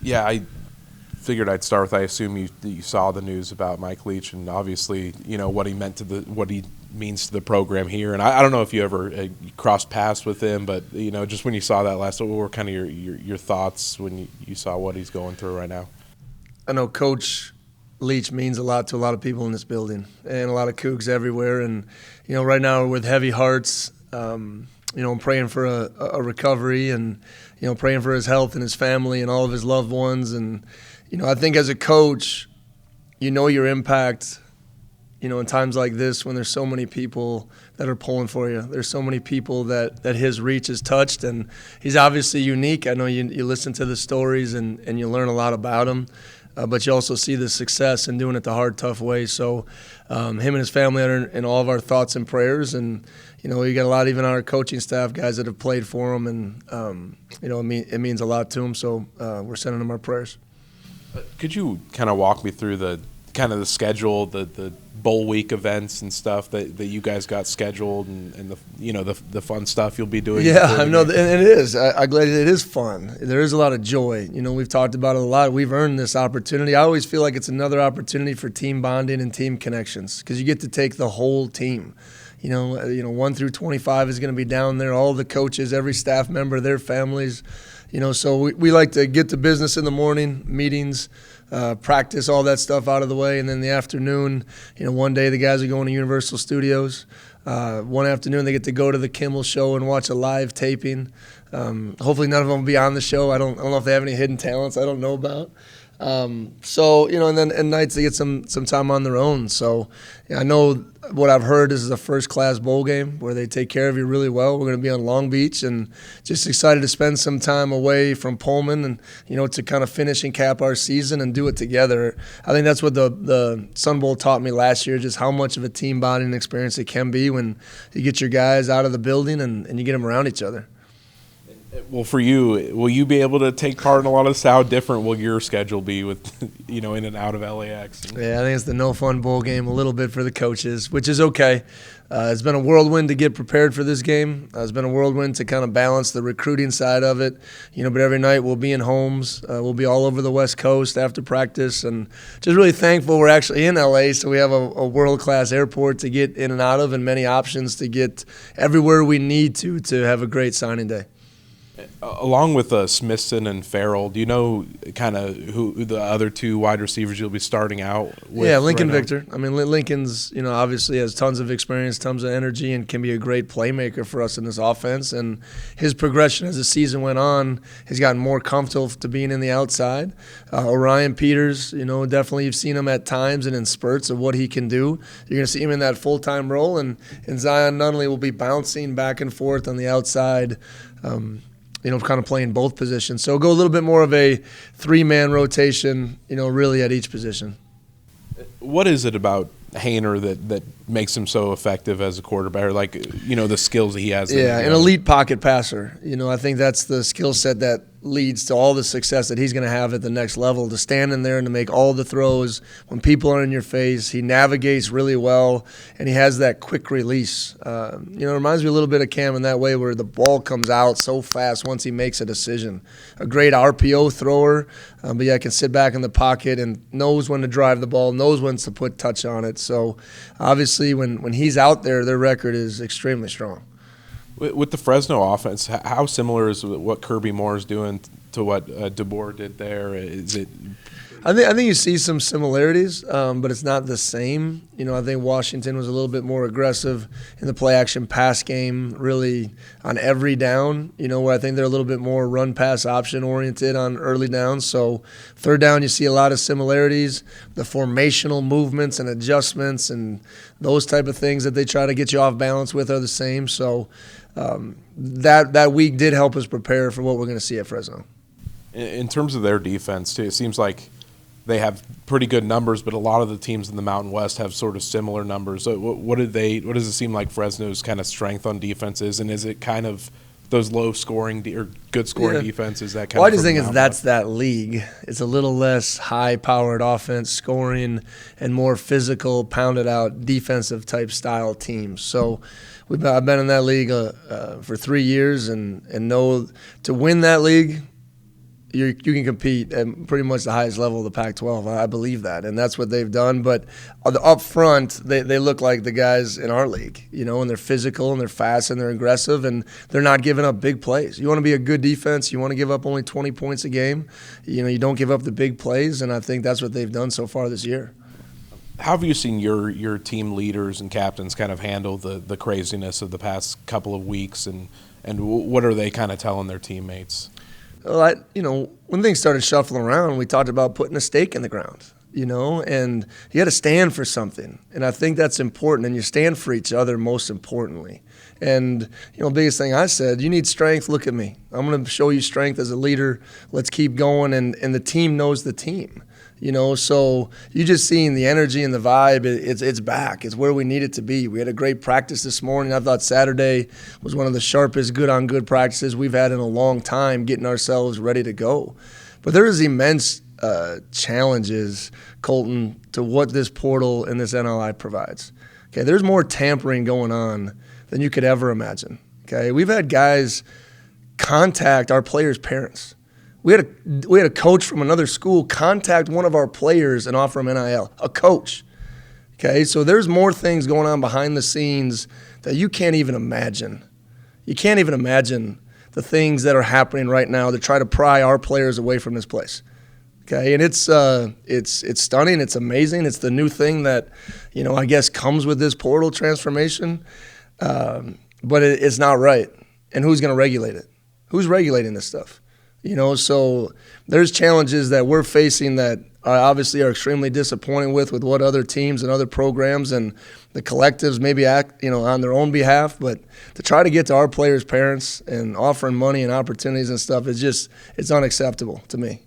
Yeah, I figured I'd start with, I assume you saw the news about Mike Leach and obviously, what he means to the program here. And I don't know if you ever crossed paths with him, but, just when you saw that what were kind of your thoughts when you saw what he's going through right now? I know Coach Leach means a lot to a lot of people in this building and a lot of Cougs everywhere. And, right now we're with heavy hearts. I'm praying for a recovery and, praying for his health and his family and all of his loved ones. And, I think as a coach, your impact, in times like this when there's so many people that are pulling for you. There's so many people that his reach has touched, and he's obviously unique. I know you listen to the stories and you learn a lot about him. But you also see the success in doing it the hard, tough way. So him and his family are in all of our thoughts and prayers. And, we got a lot, even on our coaching staff, guys that have played for him. And, it means a lot to him. So we're sending him our prayers. Could you kind of walk me through the schedule, the bowl week events and stuff that you guys got scheduled and the fun stuff you'll be doing? Yeah, I know, and it is. I'm glad it is fun. There is a lot of joy. We've talked about it a lot. We've earned this opportunity. I always feel like it's another opportunity for team bonding and team connections because you get to take the whole team. 1 through 25 is going to be down there. All the coaches, every staff member, their families. So we like to get to business in the morning, meetings, practice, all that stuff out of the way. And then in the afternoon, one day the guys are going to Universal Studios. One afternoon they get to go to the Kimmel show and watch a live taping. Hopefully none of them will be on the show. I don't know if they have any hidden talents I don't know about. And then at nights they get some time on their own. So I know what I've heard is a first-class bowl game where they take care of you really well. We're going to be on Long Beach and just excited to spend some time away from Pullman and, to kind of finish and cap our season and do it together. I think that's what the Sun Bowl taught me last year, just how much of a team bonding experience it can be when you get your guys out of the building and you get them around each other. Well, for you, will you be able to take part in a lot of this? How different will your schedule be with, in and out of LAX? Yeah, I think it's the no fun bowl game a little bit for the coaches, which is okay. It's been a whirlwind to get prepared for this game. It's been a whirlwind to kind of balance the recruiting side of it. But every night we'll be in homes. We'll be all over the West Coast after practice, and just really thankful we're actually in LA, so we have a world-class airport to get in and out of and many options to get everywhere we need to have a great signing day. Along with Smithson and Farrell, do you know kind of who the other two wide receivers you'll be starting out with? Yeah, Lincoln right Victor. I mean, Lincoln's, obviously has tons of experience, tons of energy, and can be a great playmaker for us in this offense. And his progression as the season went on has gotten more comfortable to being in the outside. Orion Peters, definitely you've seen him at times and in spurts of what he can do. You're going to see him in that full-time role, and Zion Nunley will be bouncing back and forth on the outside, kind of playing both positions. So go a little bit more of a three-man rotation, really at each position. What is it about Haener that makes him so effective as a quarterback? Like, the skills that he has. Yeah, an elite pocket passer. I think that's the skill set that leads to all the success that he's going to have at the next level, to stand in there and to make all the throws when people are in your face. He navigates really well, and he has that quick release. It reminds me a little bit of Cam in that way, where the ball comes out so fast once he makes a decision. A great RPO thrower, but can sit back in the pocket and knows when to drive the ball, knows when to put touch on it. So obviously when he's out there, their record is extremely strong. With the Fresno offense, how similar is what Kirby Moore is doing to what DeBoer did there? Is it? I think you see some similarities, but it's not the same. I think Washington was a little bit more aggressive in the play-action pass game, really on every down, where I think they're a little bit more run-pass option-oriented on early downs. So third down, you see a lot of similarities. The formational movements and adjustments and those type of things that they try to get you off balance with are the same. So that week did help us prepare for what we're going to see at Fresno. In terms of their defense, too, it seems like they have pretty good numbers, but a lot of the teams in the Mountain West have sort of similar numbers. So what does it seem like Fresno's kind of strength on defense is, and is it kind of those low-scoring or good-scoring defenses that kind of? I just think that's that league. It's a little less high-powered offense scoring and more physical, pounded-out defensive-type style teams. So I've been in that league for 3 years and know to win that league, you can compete at pretty much the highest level of the Pac-12. I believe that, and that's what they've done. But up front, they look like the guys in our league, and they're physical and they're fast and they're aggressive and they're not giving up big plays. You want to be a good defense. You want to give up only 20 points a game. You don't give up the big plays, and I think that's what they've done so far this year. How have you seen your team leaders and captains kind of handle the craziness of the past couple of weeks, and what are they kind of telling their teammates? Well, when things started shuffling around, we talked about putting a stake in the ground, and you got to stand for something. And I think that's important, and you stand for each other most importantly. And, biggest thing I said, you need strength, look at me. I'm going to show you strength as a leader. Let's keep going, and the team knows the team. So you just seeing the energy and the vibe, it's back. It's where we need it to be. We had a great practice this morning. I thought Saturday was one of the sharpest good-on-good practices we've had in a long time, getting ourselves ready to go. But there is immense challenges, Colton, to what this portal and this NLI provides. Okay, there's more tampering going on than you could ever imagine. Okay, we've had guys contact our players' parents. We had a coach from another school contact one of our players and offer him NIL, a coach. Okay, so there's more things going on behind the scenes that you can't even imagine. You can't even imagine the things that are happening right now to try to pry our players away from this place. Okay, and it's stunning. It's amazing. It's the new thing that, I guess comes with this portal transformation. But it's not right. And who's going to regulate it? Who's regulating this stuff? So there's challenges that we're facing that obviously are extremely disappointing with what other teams and other programs and the collectives maybe act, on their own behalf. But to try to get to our players' parents and offering money and opportunities and stuff it's unacceptable to me.